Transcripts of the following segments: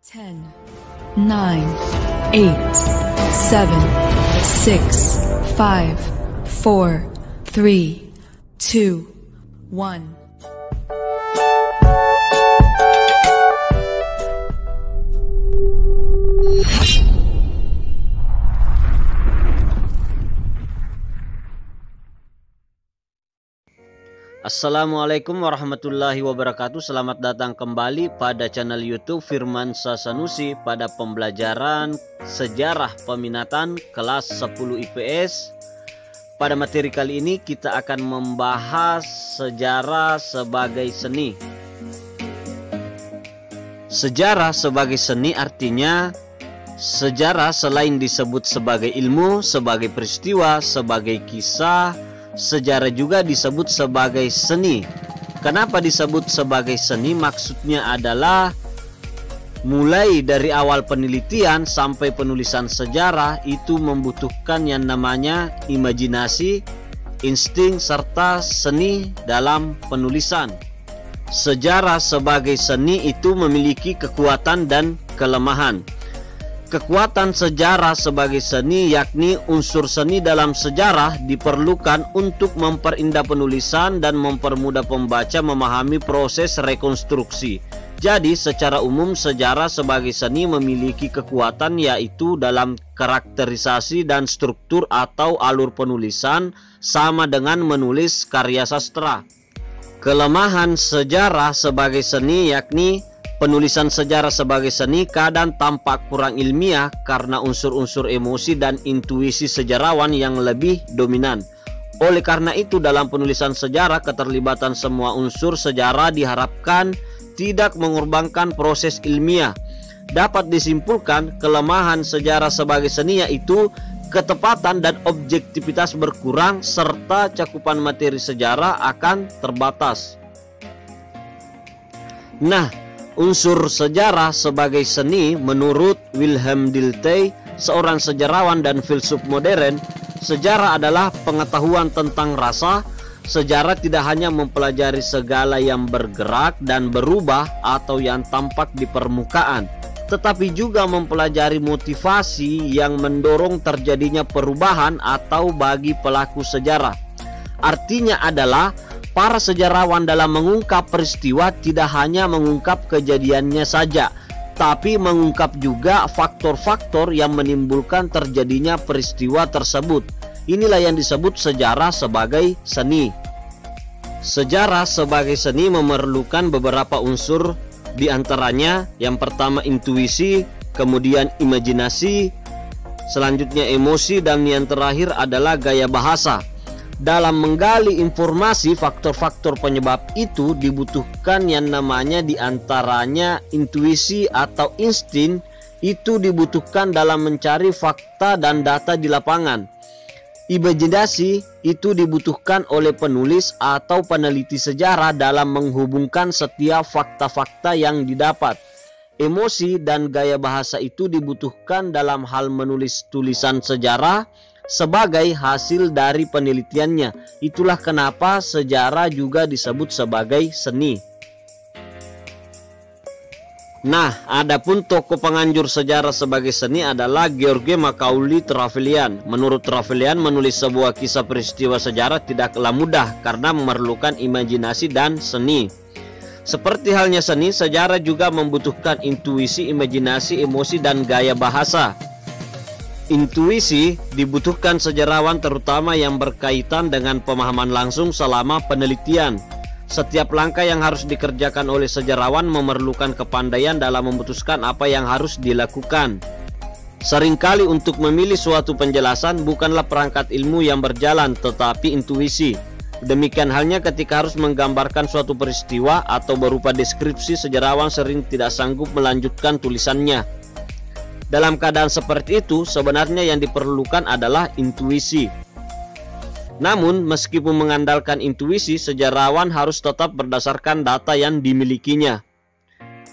10, 9, 8, 7, 6, 5, 4, 3, 2, 1. Assalamualaikum warahmatullahi wabarakatuh. Selamat datang kembali pada channel YouTube Firmansyah Sanusi pada pembelajaran sejarah peminatan kelas 10 IPS. Pada materi kali ini kita akan membahas sejarah sebagai seni. Sejarah sebagai seni artinya sejarah selain disebut sebagai ilmu, sebagai peristiwa, sebagai kisah, sejarah juga disebut sebagai seni. Kenapa disebut sebagai seni? Maksudnya adalah mulai dari awal penelitian sampai penulisan sejarah itu membutuhkan yang namanya imajinasi, insting, serta seni dalam penulisan. Sejarah sebagai seni itu memiliki kekuatan dan kelemahan. Kekuatan sejarah sebagai seni yakni unsur seni dalam sejarah diperlukan untuk memperindah penulisan dan mempermudah pembaca memahami proses rekonstruksi. Jadi secara umum sejarah sebagai seni memiliki kekuatan yaitu dalam karakterisasi dan struktur atau alur penulisan sama dengan menulis karya sastra. Kelemahan sejarah sebagai seni yakni penulisan sejarah sebagai seni kadang tampak kurang ilmiah karena unsur-unsur emosi dan intuisi sejarawan yang lebih dominan. Oleh karena itu dalam penulisan sejarah keterlibatan semua unsur sejarah diharapkan tidak mengorbankan proses ilmiah. Dapat disimpulkan kelemahan sejarah sebagai seni yaitu ketepatan dan objektivitas berkurang serta cakupan materi sejarah akan terbatas. Nah, unsur sejarah sebagai seni menurut Wilhelm Dilthey, seorang sejarawan dan filsuf modern, sejarah adalah pengetahuan tentang rasa. Sejarah tidak hanya mempelajari segala yang bergerak dan berubah atau yang tampak di permukaan, tetapi juga mempelajari motivasi yang mendorong terjadinya perubahan atau bagi pelaku sejarah. Artinya adalah para sejarawan dalam mengungkap peristiwa tidak hanya mengungkap kejadiannya saja, tapi mengungkap juga faktor-faktor yang menimbulkan terjadinya peristiwa tersebut. Inilah yang disebut sejarah sebagai seni. Sejarah sebagai seni memerlukan beberapa unsur, di antaranya yang pertama intuisi, kemudian imajinasi, selanjutnya emosi, dan yang terakhir adalah gaya bahasa. Dalam menggali informasi faktor-faktor penyebab itu dibutuhkan yang namanya diantaranya intuisi atau insting. Itu dibutuhkan dalam mencari fakta dan data di lapangan. Imajinasi itu dibutuhkan oleh penulis atau peneliti sejarah dalam menghubungkan setiap fakta-fakta yang didapat. Emosi dan gaya bahasa itu dibutuhkan dalam hal menulis tulisan sejarah sebagai hasil dari penelitiannya. Itulah kenapa sejarah juga disebut sebagai seni. Nah, adapun tokoh penganjur sejarah sebagai seni adalah George Macaulay Trevelyan. Menurut Trevelyan, menulis sebuah kisah peristiwa sejarah tidaklah mudah karena memerlukan imajinasi dan seni. Seperti halnya seni, sejarah juga membutuhkan intuisi, imajinasi, emosi, dan gaya bahasa. Intuisi dibutuhkan sejarawan terutama yang berkaitan dengan pemahaman langsung selama penelitian. Setiap langkah yang harus dikerjakan oleh sejarawan memerlukan kepandaian dalam memutuskan apa yang harus dilakukan. Seringkali untuk memilih suatu penjelasan bukanlah perangkat ilmu yang berjalan tetapi intuisi. Demikian halnya ketika harus menggambarkan suatu peristiwa atau berupa deskripsi, sejarawan sering tidak sanggup melanjutkan tulisannya. Dalam keadaan seperti itu, sebenarnya yang diperlukan adalah intuisi. Namun, meskipun mengandalkan intuisi, sejarawan harus tetap berdasarkan data yang dimilikinya.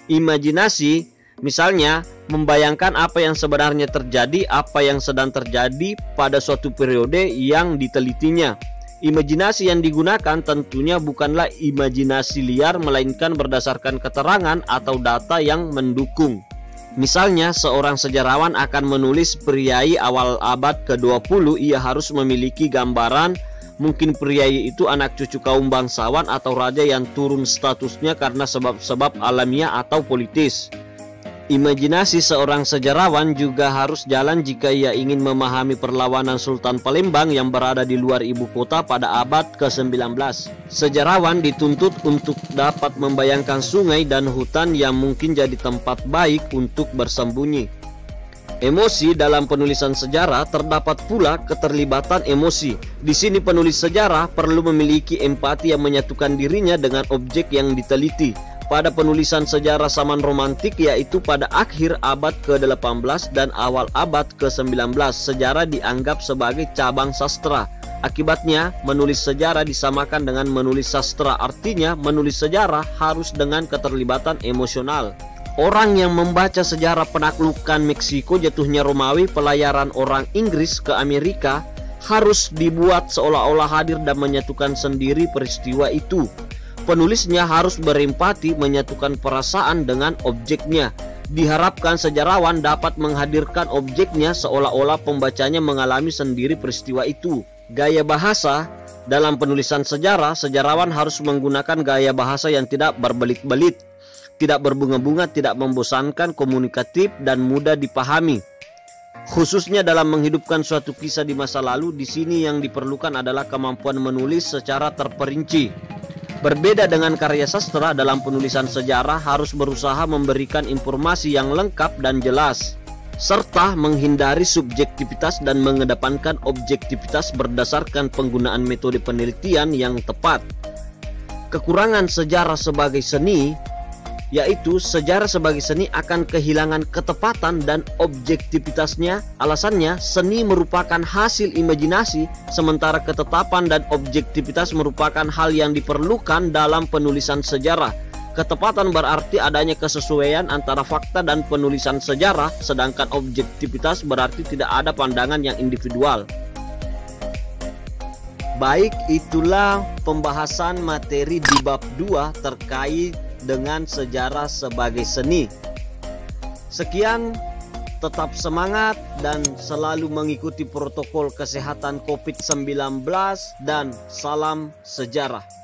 Imajinasi, misalnya, membayangkan apa yang sebenarnya terjadi, apa yang sedang terjadi pada suatu periode yang ditelitinya. Imajinasi yang digunakan tentunya bukanlah imajinasi liar, melainkan berdasarkan keterangan atau data yang mendukung. Misalnya, seorang sejarawan akan menulis priai awal abad ke-20, ia harus memiliki gambaran mungkin priai itu anak cucu kaum bangsawan atau raja yang turun statusnya karena sebab-sebab alamiah atau politis. Imajinasi seorang sejarawan juga harus jalan jika ia ingin memahami perlawanan Sultan Palembang yang berada di luar ibu kota pada abad ke-19. Sejarawan dituntut untuk dapat membayangkan sungai dan hutan yang mungkin jadi tempat baik untuk bersembunyi. Emosi dalam penulisan sejarah, terdapat pula keterlibatan emosi. Di sini penulis sejarah perlu memiliki empati yang menyatukan dirinya dengan objek yang diteliti. Pada penulisan sejarah zaman romantik, yaitu pada akhir abad ke-18 dan awal abad ke-19, sejarah dianggap sebagai cabang sastra. Akibatnya, menulis sejarah disamakan dengan menulis sastra, artinya menulis sejarah harus dengan keterlibatan emosional. Orang yang membaca sejarah penaklukan Meksiko, jatuhnya Romawi, pelayaran orang Inggris ke Amerika, harus dibuat seolah-olah hadir dan menyatukan sendiri peristiwa itu. Penulisnya harus berempati, menyatukan perasaan dengan objeknya. Diharapkan sejarawan dapat menghadirkan objeknya seolah-olah pembacanya mengalami sendiri peristiwa itu. Gaya bahasa dalam penulisan sejarah, sejarawan harus menggunakan gaya bahasa yang tidak berbelit-belit, tidak berbunga-bunga, tidak membosankan, komunikatif, dan mudah dipahami. Khususnya dalam menghidupkan suatu kisah di masa lalu, di sini yang diperlukan adalah kemampuan menulis secara terperinci. Berbeda dengan karya sastra, dalam penulisan sejarah harus berusaha memberikan informasi yang lengkap dan jelas, serta menghindari subjektivitas dan mengedepankan objektivitas berdasarkan penggunaan metode penelitian yang tepat. Kekurangan sejarah sebagai seni, yaitu sejarah sebagai seni akan kehilangan ketepatan dan objektivitasnya. Alasannya, seni merupakan hasil imajinasi, sementara ketetapan dan objektivitas merupakan hal yang diperlukan dalam penulisan sejarah. Ketepatan berarti adanya kesesuaian antara fakta dan penulisan sejarah, sedangkan objektivitas berarti tidak ada pandangan yang individual. Baik, itulah pembahasan materi di bab 2 terkait dengan sejarah sebagai seni. Sekian, tetap semangat dan selalu mengikuti protokol kesehatan COVID-19 dan salam sejarah.